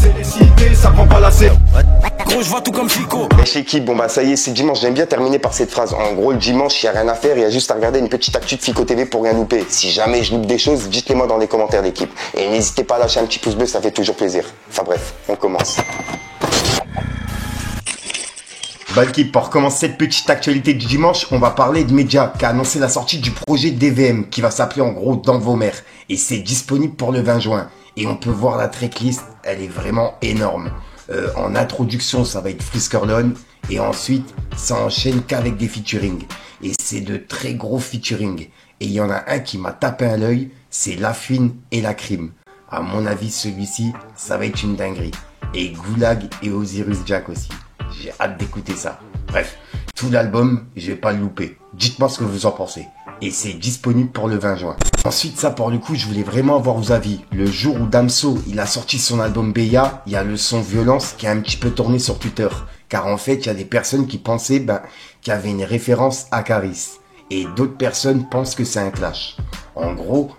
C'est les cités, ça prend pas la serre. Gros, je vois tout comme Chico. Wesh l'équipe, bon bah ça y est, c'est dimanche. J'aime bien terminer par cette phrase. En gros, le dimanche, il n'y a rien à faire, il y a juste à regarder une petite actu de Fico TV pour rien louper. Si jamais je loupe des choses, dites-les moi dans les commentaires l'équipe. Et n'hésitez pas à lâcher un petit pouce bleu, ça fait toujours plaisir. Enfin bref, on commence. Bah l'équipe, pour commencer cette petite actualité du dimanche, on va parler de Média qui a annoncé la sortie du projet DVM qui va s'appeler en gros Dans vos mers. Et c'est disponible pour le 20 juin. Et on peut voir la tracklist, elle est vraiment énorme. En introduction, ça va être Friskerlon. Et ensuite, ça enchaîne qu'avec des featuring. Et c'est de très gros featuring. Et il y en a un qui m'a tapé à l'œil, c'est La Fine et La Crime. À mon avis, celui-ci, ça va être une dinguerie. Et Goulag et Osiris Jack aussi. J'ai hâte d'écouter ça. Bref, tout l'album, je vais pas le louper. Dites-moi ce que vous en pensez. Et c'est disponible pour le 20 juin. Ensuite, ça pour le coup, je voulais vraiment avoir vos avis. Le jour où Damso, il a sorti son album Beya, il y a le son Violence qui a un petit peu tourné sur Twitter. Car en fait, il y a des personnes qui pensaient qu'il y avait une référence à Caris. Et d'autres personnes pensent que c'est un clash. En gros,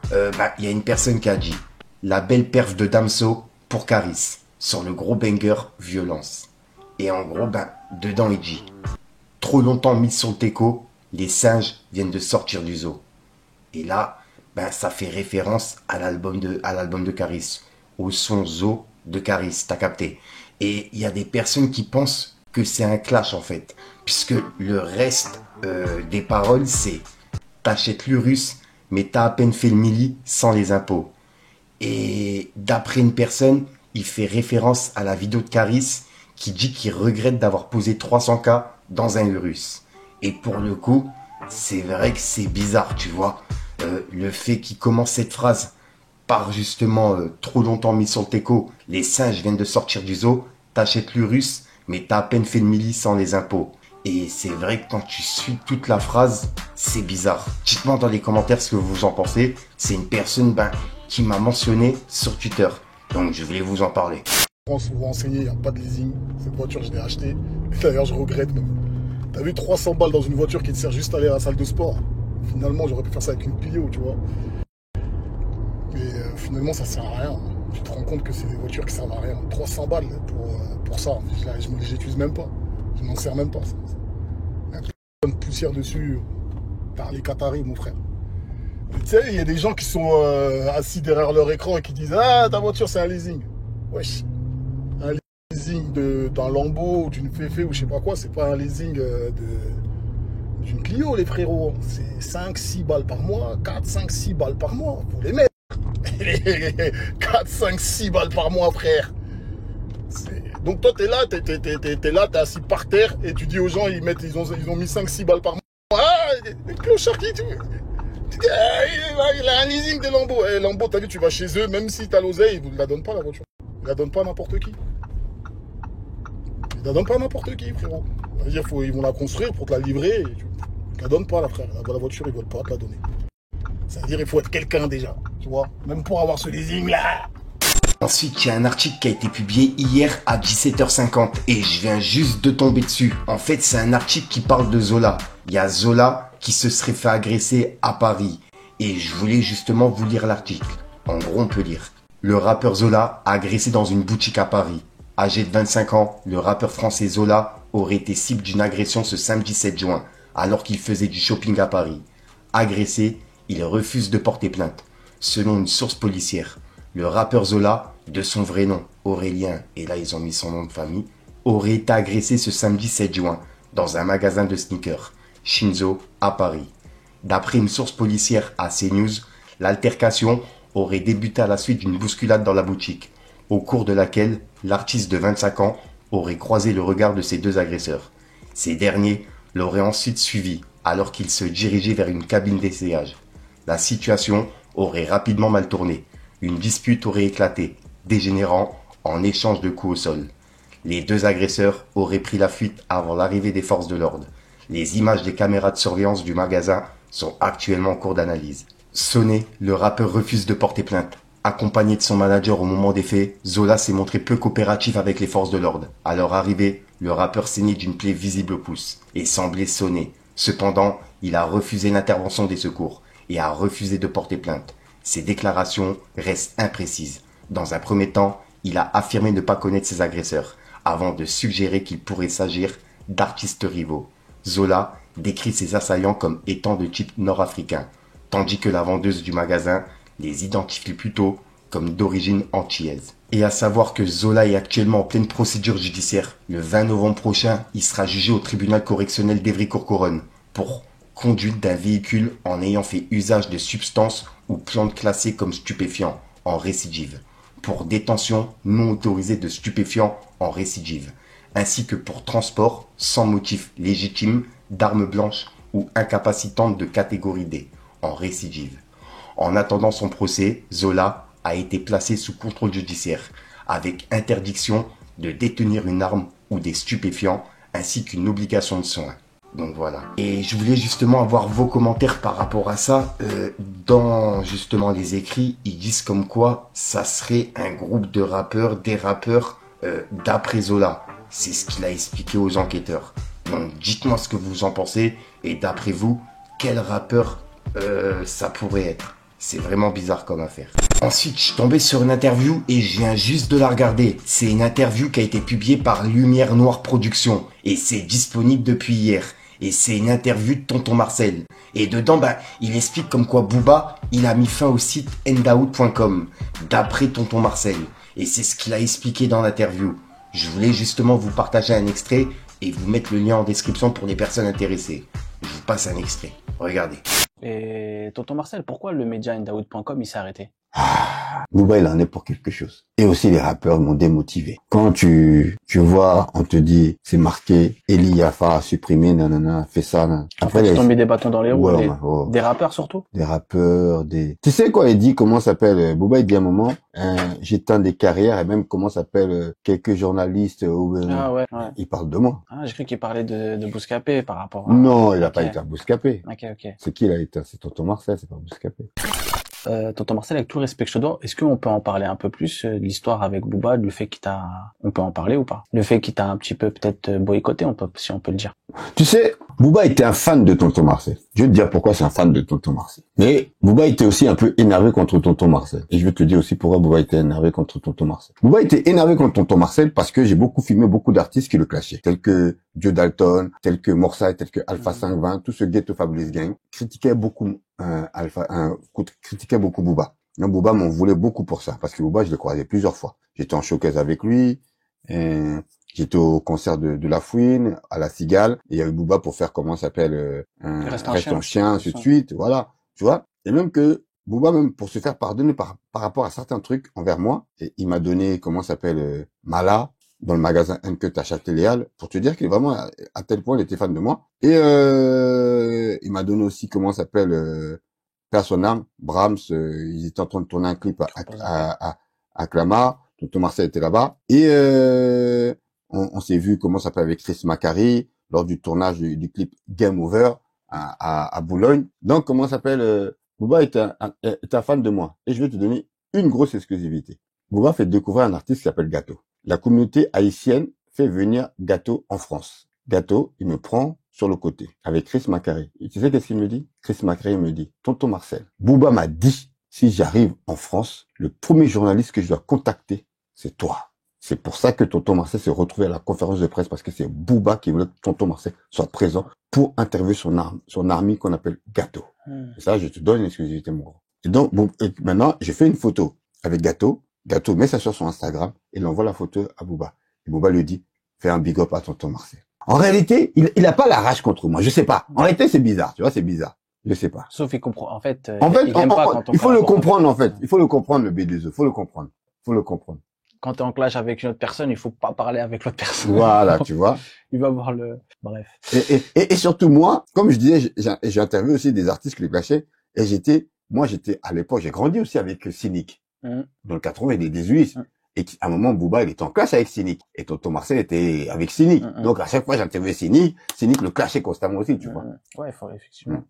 il y a une personne qui a dit « La belle perf de Damso pour Caris » sur le gros banger Violence. Et en gros, dedans il dit « Trop longtemps mis sur le teco, les singes viennent de sortir du zoo. » Et là, ça fait référence à l'album de Caris, au son Zoo de Caris, t'as capté. Et il y a des personnes qui pensent que c'est un clash en fait, puisque le reste des paroles c'est « T'achètes l'Urus, mais t'as à peine fait le milli sans les impôts. » Et d'après une personne, il fait référence à la vidéo de Caris qui dit qu'il regrette d'avoir posé 300K dans un Urus. Et pour le coup, c'est vrai que c'est bizarre, tu vois. Le fait qu'il commence cette phrase par justement trop longtemps mis sur le teco, les singes viennent de sortir du zoo, t'achètes l'Urus, mais t'as à peine fait le milli sans les impôts. Et c'est vrai que quand tu suis toute la phrase, c'est bizarre. Dites-moi dans les commentaires ce que vous en pensez. C'est une personne qui m'a mentionné sur Twitter. Donc je voulais vous en parler. On s'est renseigné, il n'y a pas de leasing. Cette voiture, je l'ai achetée. D'ailleurs, je regrette même. T'as vu 300 balles dans une voiture qui te sert juste à aller à la salle de sport. Finalement, j'aurais pu faire ça avec une Clio, tu vois. Mais finalement, ça sert à rien. Tu te rends compte que c'est des voitures qui servent à rien. 300 balles pour ça. Je ne l'utilise même pas. Je m'en sers même pas. Il y a plein de poussière dessus. Par les Qataris, mon frère. Tu sais, il y a des gens qui sont assis derrière leur écran et qui disent « Ah, ta voiture, c'est un leasing. » Wesh. Un leasing d'un Lambo ou d'une Féfé ou je sais pas quoi, c'est pas un leasing d'une Clio, les frérots. C'est 5-6 balles par mois, 4-5-6 balles par mois. Faut les mettre. 4-5-6 balles par mois, frère. Donc toi, t'es là, t'es assis par terre et tu dis aux gens, ils ont mis 5-6 balles par mois. Ah, les clochards qui il a un leasing de Lambo. Lambo, t'as vu, tu vas chez eux, même si t'as l'oseille, ils ne la donnent pas la voiture. Ils la donnent pas à n'importe qui. Ils la donnent pas à n'importe qui, frérot. C'est-à-dire, ils vont la construire pour te la livrer. Ils la donnent pas, la frère. La voiture, ils veulent pas te la donner. C'est-à-dire, il faut être quelqu'un déjà. Tu vois, même pour avoir ce leasing-là. Ensuite, il y a un article qui a été publié hier à 17h50 et je viens juste de tomber dessus. En fait, c'est un article qui parle de Zola. Il y a Zola qui se serait fait agresser à Paris. Et je voulais justement vous lire l'article. En gros, on peut lire. Le rappeur Zola agressé dans une boutique à Paris. Âgé de 25 ans, le rappeur français Zola aurait été cible d'une agression ce samedi 7 juin, alors qu'il faisait du shopping à Paris. Agressé, il refuse de porter plainte. Selon une source policière, le rappeur Zola, de son vrai nom, Aurélien, et là ils ont mis son nom de famille, aurait été agressé ce samedi 7 juin, dans un magasin de sneakers, Shinzo, à Paris. D'après une source policière à CNews, l'altercation aurait débuté à la suite d'une bousculade dans la boutique, au cours de laquelle l'artiste de 25 ans aurait croisé le regard de ses deux agresseurs. Ces derniers l'auraient ensuite suivi, alors qu'il se dirigeait vers une cabine d'essayage. La situation aurait rapidement mal tourné. Une dispute aurait éclaté, dégénérant en échange de coups au sol. Les deux agresseurs auraient pris la fuite avant l'arrivée des forces de l'ordre. Les images des caméras de surveillance du magasin sont actuellement en cours d'analyse. Sonné, le rappeur refuse de porter plainte. Accompagné de son manager au moment des faits, Zola s'est montré peu coopératif avec les forces de l'ordre. À leur arrivée, le rappeur saignait d'une plaie visible au pouce et semblait sonner. Cependant, il a refusé l'intervention des secours et a refusé de porter plainte. Ses déclarations restent imprécises. Dans un premier temps, il a affirmé ne pas connaître ses agresseurs, avant de suggérer qu'il pourrait s'agir d'artistes rivaux. Zola décrit ses assaillants comme étant de type nord-africain, tandis que la vendeuse du magasin les identifie plutôt comme d'origine antillaise. Et à savoir que Zola est actuellement en pleine procédure judiciaire. Le 20 novembre prochain, il sera jugé au tribunal correctionnel d'Evry-Courcouronnes pour conduite d'un véhicule en ayant fait usage de substances ou plantes classées comme stupéfiants en récidive, pour détention non autorisée de stupéfiants en récidive, ainsi que pour transport sans motif légitime d'armes blanches ou incapacitantes de catégorie D en récidive. En attendant son procès, Zola a été placé sous contrôle judiciaire, avec interdiction de détenir une arme ou des stupéfiants, ainsi qu'une obligation de soins. Donc voilà. Et je voulais justement avoir vos commentaires par rapport à ça. Dans justement les écrits, ils disent comme quoi ça serait un groupe de rappeurs, des rappeurs d'après Zola. C'est ce qu'il a expliqué aux enquêteurs. Donc dites-moi ce que vous en pensez. Et d'après vous, quel rappeur ça pourrait être? C'est vraiment bizarre comme affaire. Ensuite, je suis tombé sur une interview et je viens juste de la regarder. C'est une interview qui a été publiée par Lumière Noire Productions et c'est disponible depuis hier. Et c'est une interview de Tonton Marcel. Et dedans, il explique comme quoi Booba, il a mis fin au site endaout.com, d'après Tonton Marcel. Et c'est ce qu'il a expliqué dans l'interview. Je voulais justement vous partager un extrait et vous mettre le lien en description pour les personnes intéressées. Je vous passe un extrait. Regardez. Et tonton Marcel, pourquoi le média endaout.com il s'est arrêté? Booba, il en est pour quelque chose. Et aussi, les rappeurs m'ont démotivé. Quand tu vois, on te dit, c'est marqué, Eli Yafa a supprimé, nanana, fait ça, nanana. Après, tu tombé des bâtons dans les roues, ouais, des rappeurs surtout? Des rappeurs, Tu sais quoi, il dit, comment s'appelle, Booba, il dit à un moment, j'éteins des carrières, et même, comment s'appelle, quelques journalistes, Ah ouais. il parle de moi. Ah, j'ai cru qu'il parlait de Bouscapé par rapport à... Non, il a pas été à Bouscapé. Ok. C'est qui il a été? C'est Tonton Marcel, c'est pas Bouscapé. Tonton Marcel, avec tout le respect que je te dois, est-ce qu'on peut en parler un peu plus de l'histoire avec Booba, du fait on peut en parler ou pas? Le fait qu'il t'a un petit peu peut-être boycotté, si on peut le dire. Tu sais, Booba était un fan de Tonton Marcel. Je vais te dire pourquoi c'est un fan de Tonton Marcel. Mais Booba était aussi un peu énervé contre Tonton Marcel. Et je vais te dire aussi pourquoi Booba était énervé contre Tonton Marcel. Booba était énervé contre Tonton Marcel parce que j'ai beaucoup filmé beaucoup d'artistes qui le clashaient, tels que Joe Dalton, tels que Morsay, tels que Alpha 520, tout ce Ghetto Fabulous Gang critiquait beaucoup critiquait beaucoup Booba. Donc Booba m'en voulait beaucoup pour ça, parce que Booba, je l'ai croisé plusieurs fois. J'étais en showcase avec lui, j'étais au concert de La Fouine, à La Cigale, et il y avait Booba pour faire, comment ça s'appelle, Reste un chien, ainsi de suite, voilà, tu vois. Et même que Booba, même pour se faire pardonner par rapport à certains trucs envers moi, et il m'a donné, comment ça s'appelle, Mala, dans le magasin Uncut à Châtelet-Léal, pour te dire qu'il est vraiment à tel point il était fan de moi. Et il m'a donné aussi, comment ça s'appelle, Père son âme, Brahms, ils étaient en train de tourner un clip à Clamart, Tonton Marcel était là-bas. Et on s'est vu, comment ça s'appelle, avec Chris Macari, lors du tournage du clip Game Over à Boulogne. Donc, comment ça s'appelle, Booba est un fan de moi. Et je vais te donner une grosse exclusivité. Booba fait découvrir un artiste qui s'appelle Gâteau. La communauté haïtienne fait venir Gâteau en France. Gâteau, il me prend sur le côté avec Chris Macari. Et tu sais qu'est-ce qu'il me dit? Chris Macari me dit, Tonton Marcel, Booba m'a dit, si j'arrive en France, le premier journaliste que je dois contacter, c'est toi. C'est pour ça que Tonton Marcel s'est retrouvé à la conférence de presse, parce que c'est Booba qui voulait que Tonton Marcel soit présent pour interviewer son armée qu'on appelle Gâteau. Et ça, je te donne une exclusivité, mon gros. Et donc, maintenant, j'ai fait une photo avec Gâteau. Gâteau met ça sur son Instagram et il envoie la photo à Booba. Et Booba lui dit, fais un big up à Tonton Marcel. En réalité, il a pas la rage contre moi. Je sais pas. En réalité, c'est bizarre. Tu vois, c'est bizarre. Je sais pas. Sauf il comprend. En fait, il aime pas quand on il faut le comprendre, en fait. Il faut le comprendre, le B2E. Faut le comprendre. Quand t'es en clash avec une autre personne, il faut pas parler avec l'autre personne. Voilà, tu vois. Il va voir bref. Et surtout moi, comme je disais, j'ai interviewé aussi des artistes qui les clashaient. Et j'étais à l'époque, j'ai grandi aussi avec Cynic. Dans le 80, il est 18. Et à un moment, Booba, il était en clash avec Cynic. Et Tonton Marcel était avec Cynic. Donc, à chaque fois, j'interviewais Cynic le clashait constamment aussi, tu vois. Ouais, il faut, effectivement.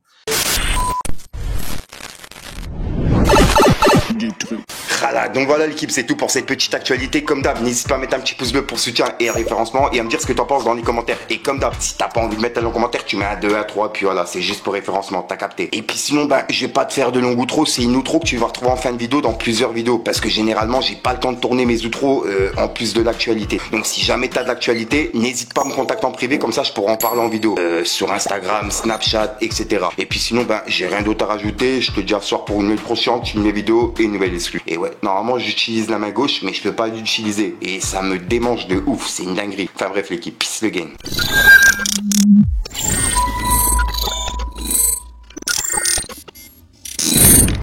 Tralala. Donc voilà l'équipe, c'est tout pour cette petite actualité. Comme d'hab, n'hésite pas à mettre un petit pouce bleu pour soutien et référencement et à me dire ce que t'en penses dans les commentaires. Et comme d'hab, si t'as pas envie de mettre un commentaire, tu mets un 2, un 3, puis voilà, c'est juste pour référencement, t'as capté. Et puis sinon, je vais pas te faire de long outro, c'est une outro que tu vas retrouver en fin de vidéo dans plusieurs vidéos parce que généralement, j'ai pas le temps de tourner mes outros en plus de l'actualité. Donc si jamais t'as de l'actualité, n'hésite pas à me contacter en privé, comme ça je pourrai en parler en vidéo sur Instagram, Snapchat, etc. Et puis sinon, j'ai rien d'autre à rajouter. Je te dis à ce soir pour une nouvelle prochaine, une nouvelle vidéo et une nouvelle exclue. Et ouais, normalement j'utilise la main gauche, mais je peux pas l'utiliser et ça me démange de ouf, c'est une dinguerie. Enfin bref l'équipe, peace le game.